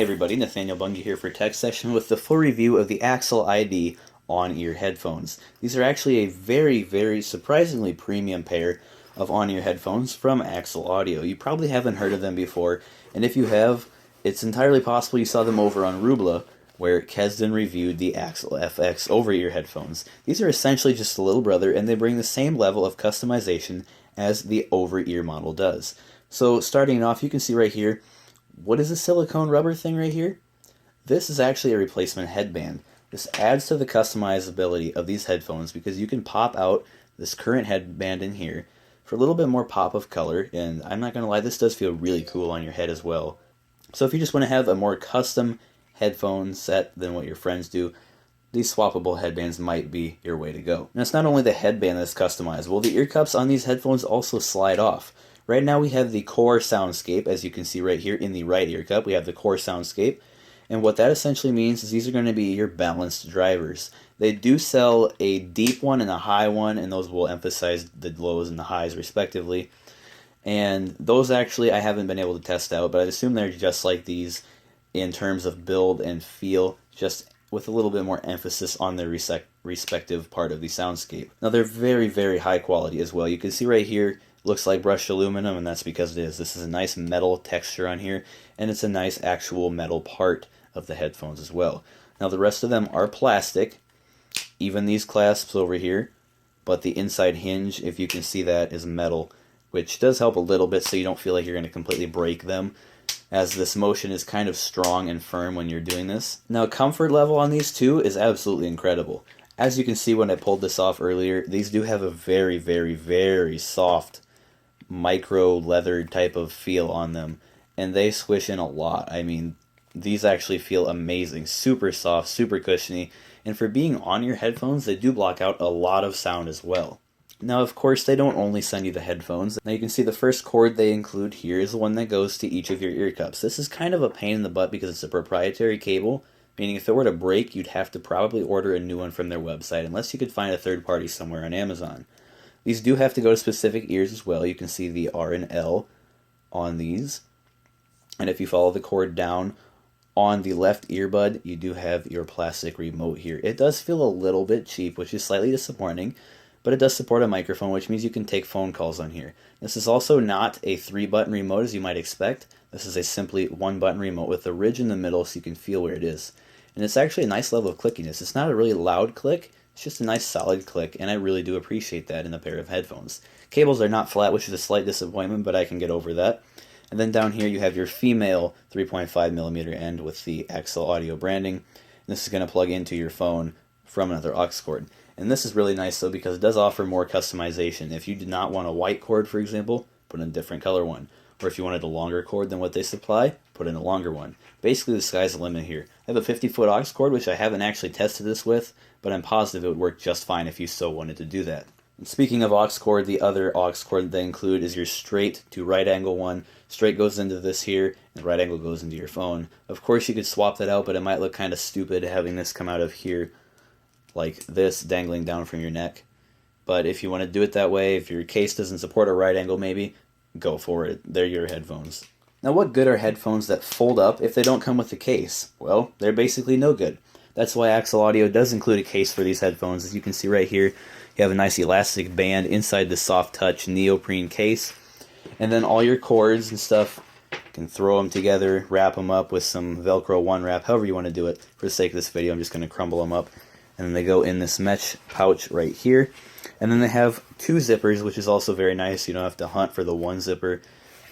Hey everybody, Nathaniel Bungie here for TechSession with the full review of the Axel ID on-ear headphones. These are actually a very surprisingly premium pair of on-ear headphones from Axel Audio. You probably haven't heard of them before, and if you have, it's entirely possible you saw them over on Rubla, where Kesden reviewed the Axel FX over-ear headphones. These are essentially just a little brother, and they bring the same level of customization as the over-ear model does. So starting off, you can see right here, what is this silicone rubber thing right here? This is actually a replacement headband. This adds to the customizability of these headphones because you can pop out this current headband in here for a little bit more pop of color, and I'm not going to lie, this does feel really cool on your head as well. So if you just want to have a more custom headphone set than what your friends do, these swappable headbands might be your way to go. Now it's not only the headband that's customizable, the ear cups on these headphones also slide off. Right now we have the core soundscape, as you can see right here in the right ear cup. We have the core soundscape, and what that essentially means is these are going to be your balanced drivers. They do sell a deep one and a high one, and those will emphasize the lows and the highs respectively. And those actually I haven't been able to test out, but I'd assume they're just like these in terms of build and feel, just with a little bit more emphasis on their respective part of the soundscape. Now they're very high quality as well. You can see right here, looks like brushed aluminum, and that's because it is. This is a nice metal texture on here, and it's a nice actual metal part of the headphones as well. Now the rest of them are plastic, even these clasps over here, but the inside hinge, if you can see that, is metal, which does help a little bit so you don't feel like you're going to completely break them, as this motion is kind of strong and firm when you're doing this. Now comfort level on these two is absolutely incredible. As you can see when I pulled this off earlier, these do have a very soft micro leather type of feel on them, and they squish in a lot. I mean, these actually feel amazing, super soft, super cushiony, and for being on your headphones, they do block out a lot of sound as well. Now of course they don't only send you the headphones. Now you can see the first cord they include here is the one that goes to each of your ear cups. This is kind of a pain in the butt because it's a proprietary cable, meaning if it were to break, you'd have to probably order a new one from their website, unless you could find a third party somewhere on Amazon. These do have to go to specific ears as well. You can see the R and L on these. And if you follow the cord down on the left earbud, you do have your plastic remote here. It does feel a little bit cheap, which is slightly disappointing, but it does support a microphone, which means you can take phone calls on here. This is also not a 3-button remote as you might expect. This is a simply 1-button remote with a ridge in the middle so you can feel where it is. And it's actually a nice level of clickiness. It's not a really loud click. It's just a nice solid click, and I really do appreciate that in a pair of headphones. Cables are not flat, which is a slight disappointment, but I can get over that. And then down here you have your female 3.5mm end with the Axel Audio branding. This is going to plug into your phone from another aux cord. And this is really nice though because it does offer more customization. If you did not want a white cord, for example, put in a different color one. Or if you wanted a longer cord than what they supply, put in a longer one. Basically, the sky's the limit here. I have a 50-foot aux cord, which I haven't actually tested this with, but I'm positive it would work just fine if you so wanted to do that. And speaking of aux cord, the other aux cord that they include is your straight to right angle one. Straight goes into this here, and right angle goes into your phone. Of course, you could swap that out, but it might look kind of stupid having this come out of here like this, dangling down from your neck. But if you want to do it that way, if your case doesn't support a right angle maybe, go for it. They're your headphones. Now what good are headphones that fold up if they don't come with a case? Well, they're basically no good. That's why Axel Audio does include a case for these headphones. As you can see right here, you have a nice elastic band inside the soft touch neoprene case. And then all your cords and stuff, you can throw them together, wrap them up with some Velcro one wrap, however you want to do it. For the sake of this video, I'm just going to crumble them up. And then they go in this mesh pouch right here. And then they have 2 zippers, which is also very nice. You don't have to hunt for the 1 zipper.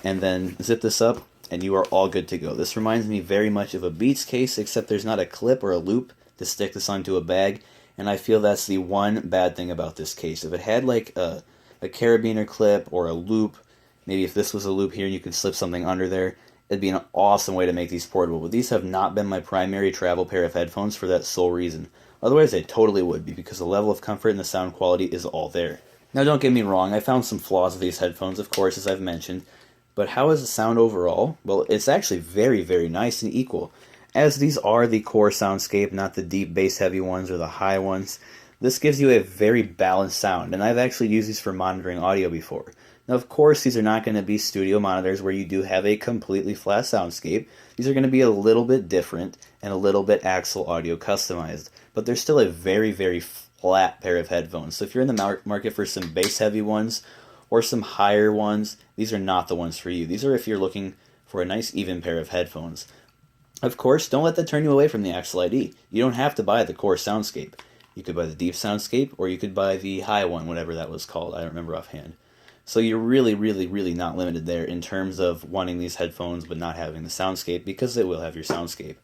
And then zip this up, and you are all good to go. This reminds me very much of a Beats case, except there's not a clip or a loop to stick this onto a bag. And I feel that's the one bad thing about this case. If it had like a carabiner clip or a loop, maybe if this was a loop here and you could slip something under there, it'd be an awesome way to make these portable. But these have not been my primary travel pair of headphones for that sole reason. Otherwise, they totally would be, because the level of comfort and the sound quality is all there. Now, don't get me wrong, I found some flaws with these headphones, of course, as I've mentioned. But how is the sound overall? Well, it's actually very nice and equal. As these are the core soundscape, not the deep bass-heavy ones or the high ones, this gives you a very balanced sound, and I've actually used these for monitoring audio before. Now, of course, these are not going to be studio monitors where you do have a completely flat soundscape. These are going to be a little bit different and a little bit Axel Audio customized, but they're still a very, very flat pair of headphones. So if you're in the market for some bass-heavy ones or some higher ones, these are not the ones for you. These are if you're looking for a nice, even pair of headphones. Of course, don't let that turn you away from the Axel ID. You don't have to buy the core soundscape. You could buy the deep soundscape, or you could buy the high one, whatever that was called. I don't remember offhand. So you're really, really, really not limited there in terms of wanting these headphones but not having the soundscape, because it will have your soundscape.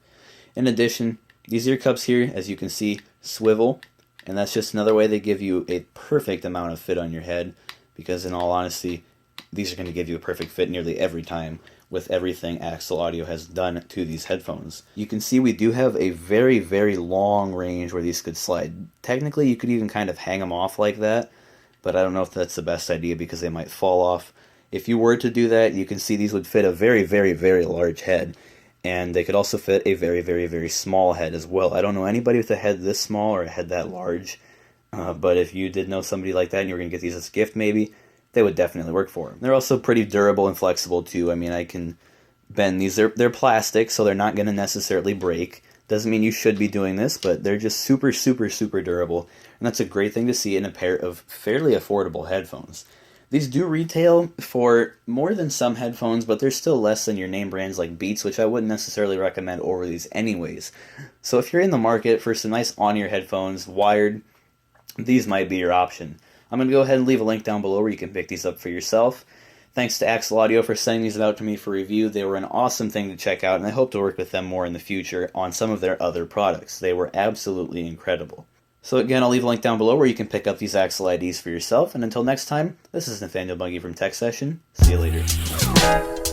In addition, these ear cups here, as you can see, swivel, and that's just another way they give you a perfect amount of fit on your head, because in all honesty, these are going to give you a perfect fit nearly every time with everything Axel Audio has done to these headphones. You can see we do have a very, very long range where these could slide. Technically, you could even kind of hang them off like that, but I don't know if that's the best idea because they might fall off. If you were to do that, you can see these would fit a very, very, very large head, and they could also fit a very, very, very small head as well. I don't know anybody with a head this small or a head that large, but if you did know somebody like that and you were going to get these as a gift maybe, they would definitely work for them. They're also pretty durable and flexible too. I mean, I can bend these. They're plastic, so they're not going to necessarily break. Doesn't mean you should be doing this, but they're just super, super, super durable. And that's a great thing to see in a pair of fairly affordable headphones. These do retail for more than some headphones, but they're still less than your name brands like Beats, which I wouldn't necessarily recommend over these anyways. So if you're in the market for some nice on-ear headphones, wired, these might be your option. I'm going to go ahead and leave a link down below where you can pick these up for yourself. Thanks to Axel Audio for sending these out to me for review. They were an awesome thing to check out, and I hope to work with them more in the future on some of their other products. They were absolutely incredible. So again, I'll leave a link down below where you can pick up these Axel IDs for yourself. And until next time, this is Nathaniel Bungie from TechSession. See you later.